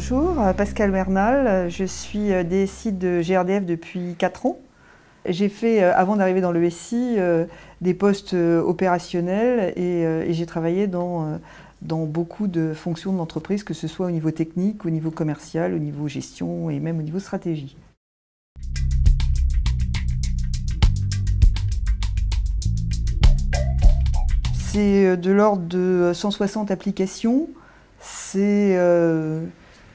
Bonjour, Pascal Bernal, je suis DSI de GRDF depuis 4 ans. J'ai fait, avant d'arriver dans le SI, des postes opérationnels et j'ai travaillé dans beaucoup de fonctions de l'entreprise, que ce soit au niveau technique, au niveau commercial, au niveau gestion et même au niveau stratégie. C'est de l'ordre de 160 applications. C'est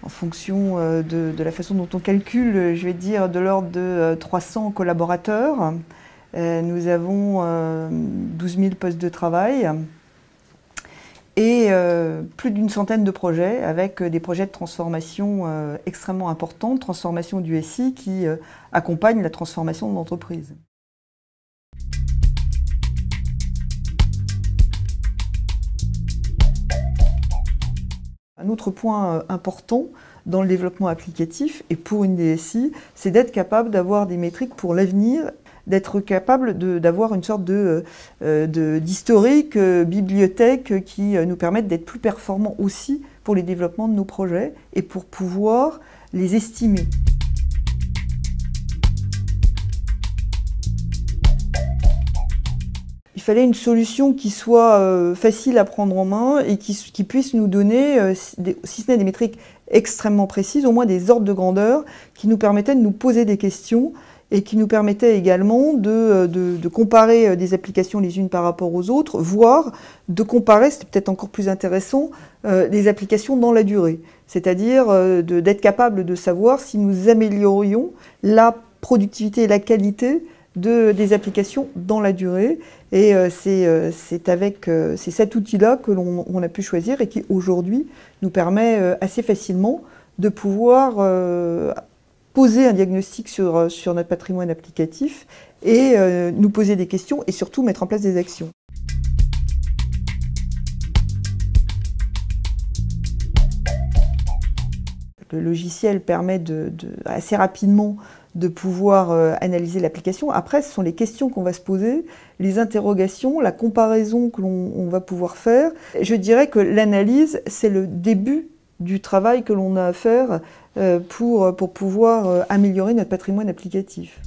en fonction de la façon dont on calcule, je vais dire de l'ordre de 300 collaborateurs. Nous avons 12 000 postes de travail et plus d'une centaine de projets avec des projets de transformation extrêmement importants, transformation du SI qui accompagnent la transformation de l'entreprise. Un autre point important dans le développement applicatif et pour une DSI, c'est d'être capable d'avoir des métriques pour l'avenir, d'être capable d'avoir une sorte d'historique, bibliothèque qui nous permette d'être plus performants aussi pour les développements de nos projets et pour pouvoir les estimer. Il fallait une solution qui soit facile à prendre en main et qui puisse nous donner, si ce n'est des métriques extrêmement précises, au moins des ordres de grandeur qui nous permettaient de nous poser des questions et qui nous permettaient également de comparer des applications les unes par rapport aux autres, voire de comparer, c'était peut-être encore plus intéressant, des applications dans la durée. C'est-à-dire d'être capable de savoir si nous améliorions la productivité et la qualité des applications dans la durée. Et c'est cet outil-là que l'on a pu choisir et qui aujourd'hui nous permet assez facilement de pouvoir poser un diagnostic sur notre patrimoine applicatif et nous poser des questions et surtout mettre en place des actions. Le logiciel permet assez rapidement de pouvoir analyser l'application. Après, ce sont les questions qu'on va se poser, les interrogations, la comparaison que l'on va pouvoir faire. Je dirais que l'analyse, c'est le début du travail que l'on a à faire pour pouvoir améliorer notre patrimoine applicatif.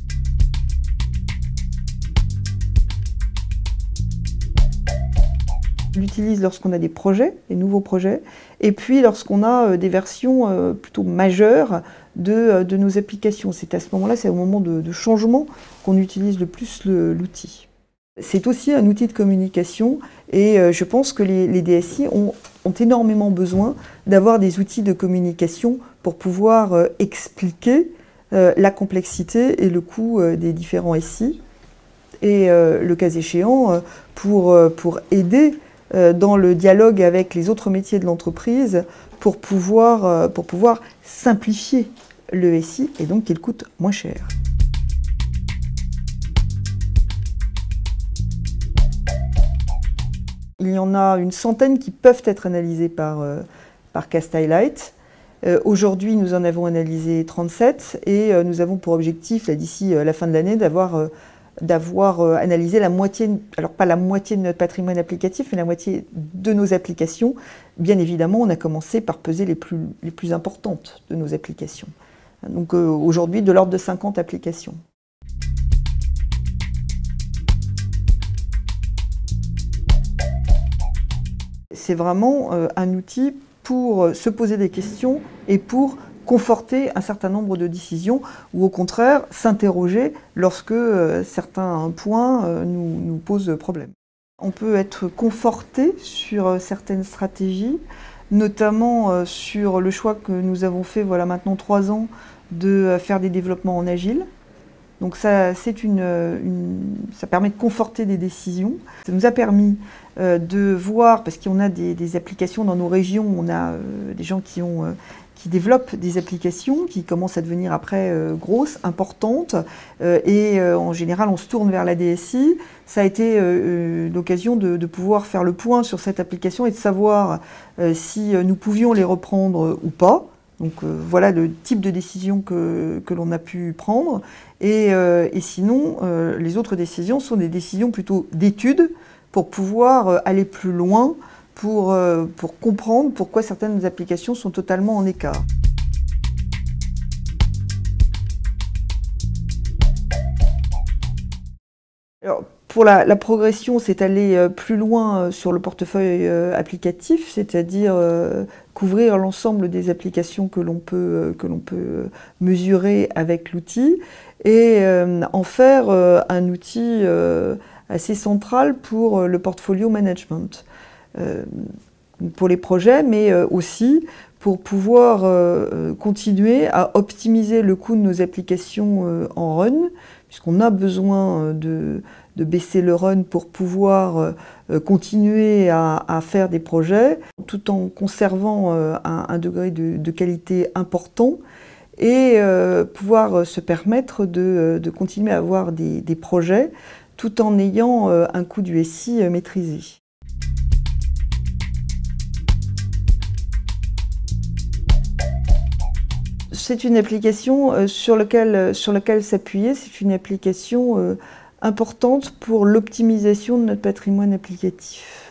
On l'utilise lorsqu'on a des projets, des nouveaux projets, et puis lorsqu'on a des versions plutôt majeures de nos applications. C'est à ce moment-là, c'est au moment de changement qu'on utilise le plus l'outil. C'est aussi un outil de communication et je pense que les DSI ont énormément besoin d'avoir des outils de communication pour pouvoir expliquer la complexité et le coût des différents SI et le cas échéant pour aider dans le dialogue avec les autres métiers de l'entreprise pour pouvoir simplifier le SI et donc qu'il coûte moins cher. Il y en a une centaine qui peuvent être analysées par Cast Highlight. Aujourd'hui, nous en avons analysé 37 et nous avons pour objectif, d'ici la fin de l'année, d'avoir analysé la moitié, alors pas la moitié de notre patrimoine applicatif, mais la moitié de nos applications. Bien évidemment, on a commencé par peser les plus importantes de nos applications. Donc aujourd'hui, de l'ordre de 50 applications. C'est vraiment un outil pour se poser des questions et pour conforter un certain nombre de décisions ou au contraire s'interroger lorsque certains points nous posent problème. On peut être conforté sur certaines stratégies, notamment sur le choix que nous avons fait voilà maintenant 3 ans de faire des développements en agile. Donc ça permet de conforter des décisions. Ça nous a permis de voir, parce qu'on a des applications dans nos régions, on a des gens qui développent des applications qui commencent à devenir après grosses, importantes, et en général on se tourne vers la DSI. Ça a été l'occasion de pouvoir faire le point sur cette application et de savoir si nous pouvions les reprendre ou pas. Donc voilà le type de décision que l'on a pu prendre. Et sinon, les autres décisions sont des décisions plutôt d'études pour pouvoir aller plus loin, pour comprendre pourquoi certaines applications sont totalement en écart. Alors, pour la progression, c'est aller plus loin sur le portefeuille applicatif, c'est-à-dire couvrir l'ensemble des applications que l'on peut mesurer avec l'outil et en faire un outil assez central pour le portfolio management, pour les projets, mais aussi pour pouvoir continuer à optimiser le coût de nos applications en run, puisqu'on a besoin de baisser le run pour pouvoir continuer à faire des projets, tout en conservant un degré de qualité important et pouvoir se permettre de continuer à avoir des projets tout en ayant un coût du SI maîtrisé. C'est une application sur laquelle s'appuyer, c'est une application importante pour l'optimisation de notre patrimoine applicatif.